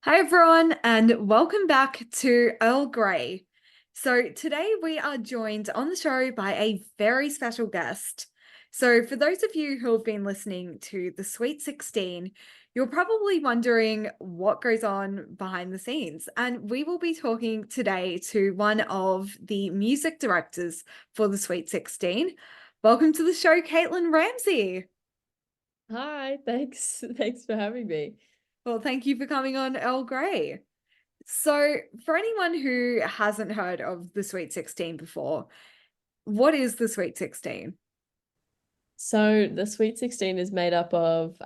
Hi, everyone, and welcome back to Earl Grey. So, today we are joined on the show by a very special guest. So, for those of you who have been listening to the Sweet 16, you're probably wondering what goes on behind the scenes. And we will be talking today to one of the music directors for the Sweet 16. Welcome to the show, Caitlin Ramsay. Hi, thanks. Thanks for having me. Well, thank you for coming on Earl Grey. So, for anyone who hasn't heard of the Sweet 16 before, what is the Sweet 16? So the Sweet 16 is made up of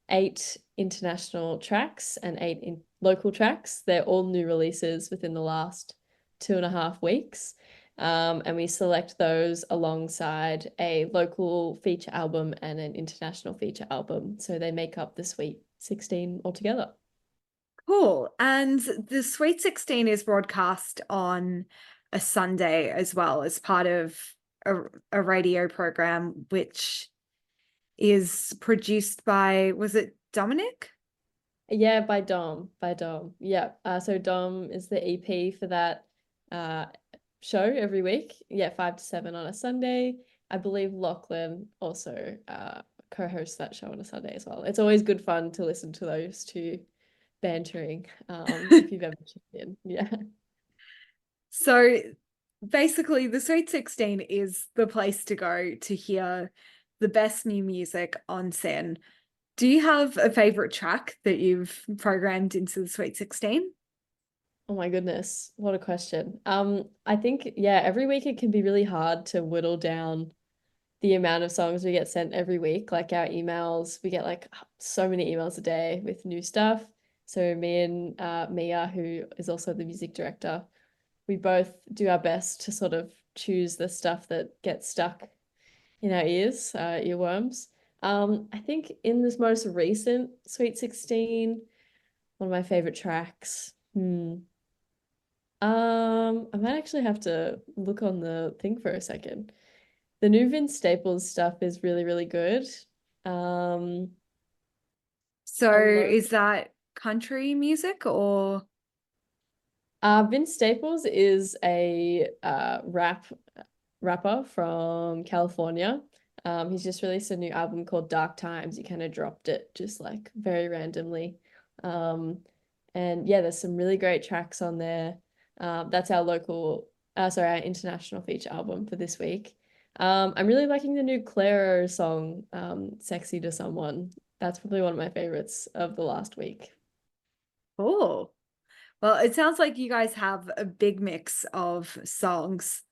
eight international tracks and local tracks. They're all new releases within the last 2.5 weeks. And we select those alongside a local feature album and an international feature album. So they make up the Sweet 16 altogether. Cool. And the Sweet 16 is broadcast on a Sunday as well as part of a radio program, which is produced by, was it Dominic? Yeah, by Dom, by Dom. Yeah. So Dom is the EP for that uh show every week. Yeah, 5 to 7 on a Sunday. I believe Lachlan also co-hosts that show on a Sunday as well. It's always good fun to listen to those two bantering, if you've ever tuned in. Yeah. So basically, the Sweet 16 is the place to go to hear the best new music on SYN. Do you have a favorite track that you've programmed into the Sweet 16? Oh my goodness, what a question. I think, yeah, every week it can be really hard to whittle down the amount of songs we get sent every week. Like our emails, we get like so many emails a day with new stuff. So me and Mia, who is also the music director, we both do our best to sort of choose the stuff that gets stuck in our ears, earworms. I think in this most recent Sweet 16, one of my favorite tracks. I might actually have to look on the thing for a second. The new Vince Staples stuff is really, really good. Um, So a low is that country music or Vince Staples is a rapper from California. He's just released a new album called Dark Times. He kind of dropped it just like very randomly. Um, and yeah, there's some really great tracks on there. That's our international feature album for this week. I'm really liking the new Clairo song, Sexy to Someone. That's probably one of my favorites of the last week. oh? Well, it sounds like you guys have a big mix of songs.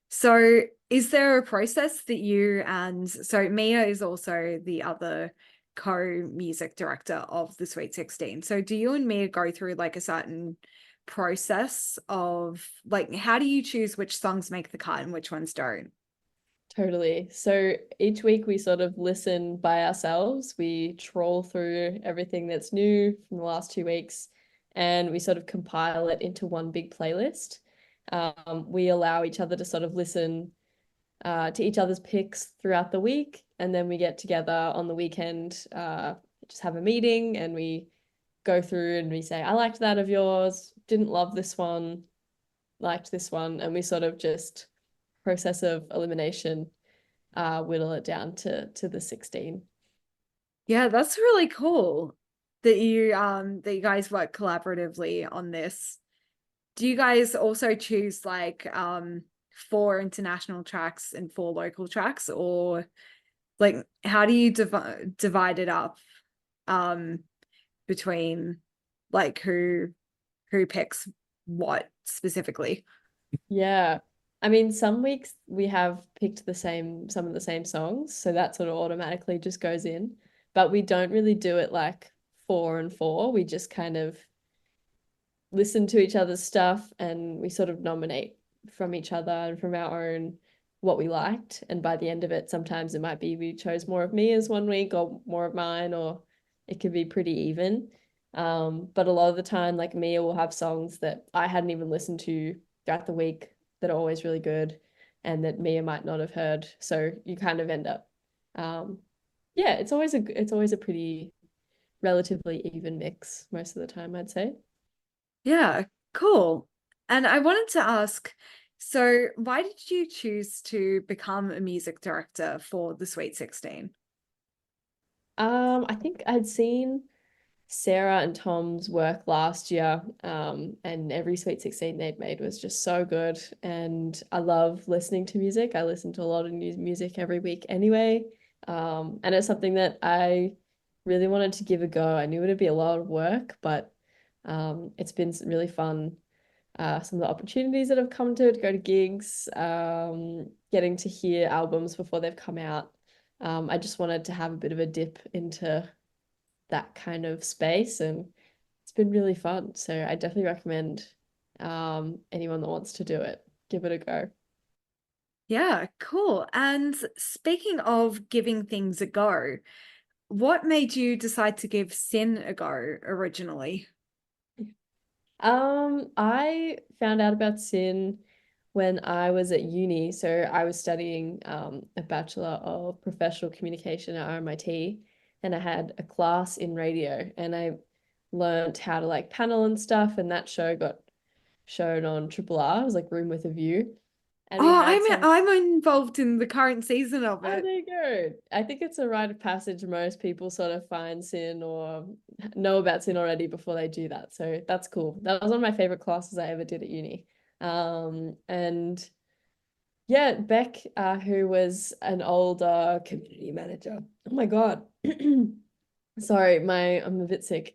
So is there a process that you and so Mia is also the other co-music director of the Sweet 16. So do you and Mia go through like a certain process of like how do you choose which songs make the cut and which ones don't? Totally. So each week we sort of listen by ourselves. We troll through everything that's new from the last 2 weeks and we sort of compile it into one big playlist. We allow each other to sort of listen to each other's picks throughout the week. And then we get together on the weekend, just have a meeting and we go through and we say, I liked that of yours, didn't love this one, liked this one. And we sort of just process of elimination, whittle it down to the 16. Yeah, that's really cool that you guys work collaboratively on this. Do you guys also choose like four international tracks and four local tracks, or like how do you divide it up um between like who picks what specifically? Yeah. I mean, some weeks we have picked some of the same songs, so that sort of automatically just goes in. But we don't really do it like four and four. We just kind of listen to each other's stuff and we sort of nominate from each other and from our own what we liked. And by the end of it, sometimes it might be we chose more of Mia's one week or more of mine, or it could be pretty even. But a lot of the time, like Mia will have songs that I hadn't even listened to throughout the week that are always really good and that Mia might not have heard. So you kind of end up, yeah, it's always a pretty relatively even mix most of the time, I'd say. Yeah, cool. And I wanted to ask, so why did you choose to become a music director for the Sweet 16? I think I'd seen Sarah and Tom's work last year, and every Sweet 16 they'd made was just so good. And I love listening to music. I listen to a lot of new music every week anyway. And it's something that I really wanted to give a go. I knew it'd be a lot of work, but it's been really fun. Some of the opportunities that have come to go to gigs, getting to hear albums before they've come out. I just wanted to have a bit of a dip into that kind of space, and it's been really fun. So I definitely recommend anyone that wants to do it, give it a go. Yeah, cool. And speaking of giving things a go, what made you decide to give SYN a go originally? I found out about SYN when I was at uni. So I was studying a Bachelor of Professional Communication at RMIT, and I had a class in radio, and I learned how to like panel and stuff, and that show got shown on Triple R. It was like Room with a View. And we Oh, had some. I'm involved in the current season of Oh, it. there you go. I think it's a rite of passage. Most people sort of find SYN or know about SYN already before they do that. So that's cool. That was one of my favorite classes I ever did at uni. And yeah, Beck, who was an older community manager. Oh my God. Sorry, I'm a bit sick.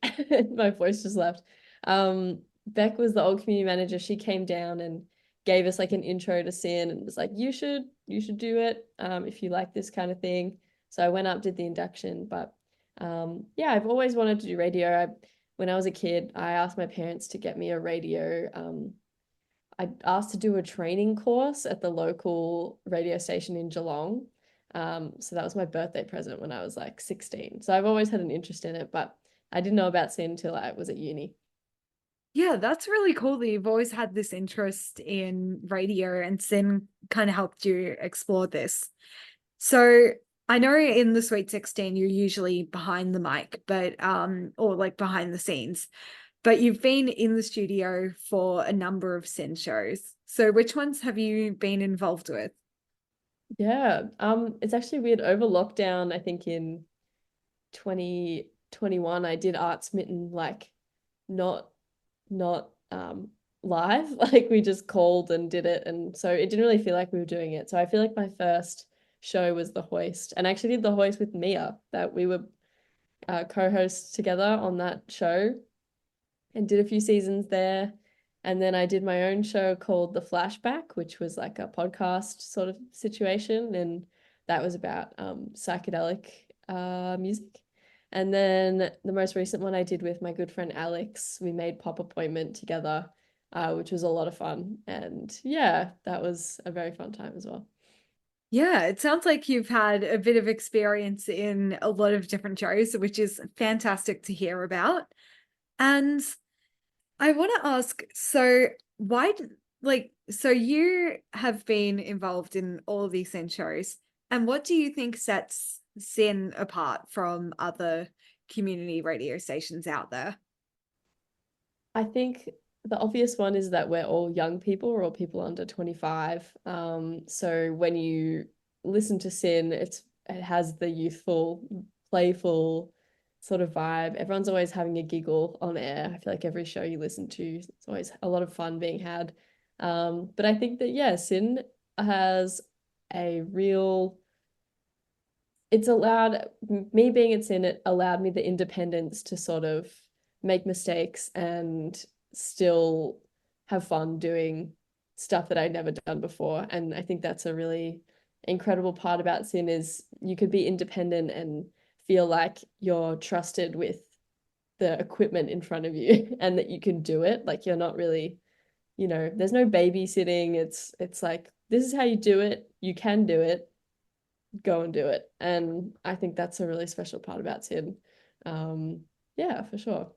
My voice just left. Beck was the old community manager. She came down and gave us like an intro to SYN and was like, you should do it if you like this kind of thing. So I went up, did the induction, but yeah, I've always wanted to do radio. When I was a kid, I asked my parents to get me a radio. I asked to do a training course at the local radio station in Geelong. So that was my birthday present when I was like 16. So I've always had an interest in it, but I didn't know about SYN until I was at uni. Yeah, that's really cool that you've always had this interest in radio and SYN kind of helped you explore this. So I know in the Sweet 16 you're usually behind the mic, but or like behind the scenes, but you've been in the studio for a number of SYN shows. So which ones have you been involved with? Yeah, it's actually weird. Over lockdown, I think in 2021, I did Art Smitten like not not live. Like we just called and did it, and so it didn't really feel like we were doing it. So I feel like my first show was The Hoist, and I actually did The Hoist with Mia, that we were co-hosts together on that show and did a few seasons there. And then I did my own show called The Flashback, which was like a podcast sort of situation. And that was about psychedelic music. And then the most recent one I did with my good friend Alex, we made Pop Appointment together, which was a lot of fun. And yeah, that was a very fun time as well. Yeah, it sounds like you've had a bit of experience in a lot of different shows, which is fantastic to hear about. And I want to ask, so so you have been involved in all of these SYN shows, and what do you think sets SYN apart from other community radio stations out there? I think the obvious one is that we're all young people, we're all people under 25. So when you listen to SYN, it has the youthful, playful sort of vibe. Everyone's always having a giggle on air. I feel like every show you listen to, it's always a lot of fun being had. But I think that yeah, SYN has a real it's allowed me being it's in it allowed me the independence to sort of make mistakes and still have fun doing stuff that I'd never done before. And I think that's a really incredible part about SYN is you could be independent and feel like you're trusted with the equipment in front of you and that you can do it. Like you're not really, there's no babysitting. It's like this is how you do it. You can do it, go and do it. And I think that's a really special part about SYN. Yeah, for sure.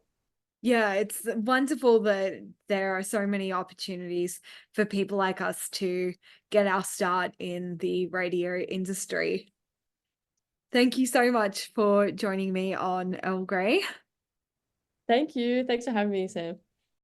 Yeah, it's wonderful that there are so many opportunities for people like us to get our start in the radio industry. Thank you so much for joining me on Earl Grey. Thank you. Thanks for having me, Sam.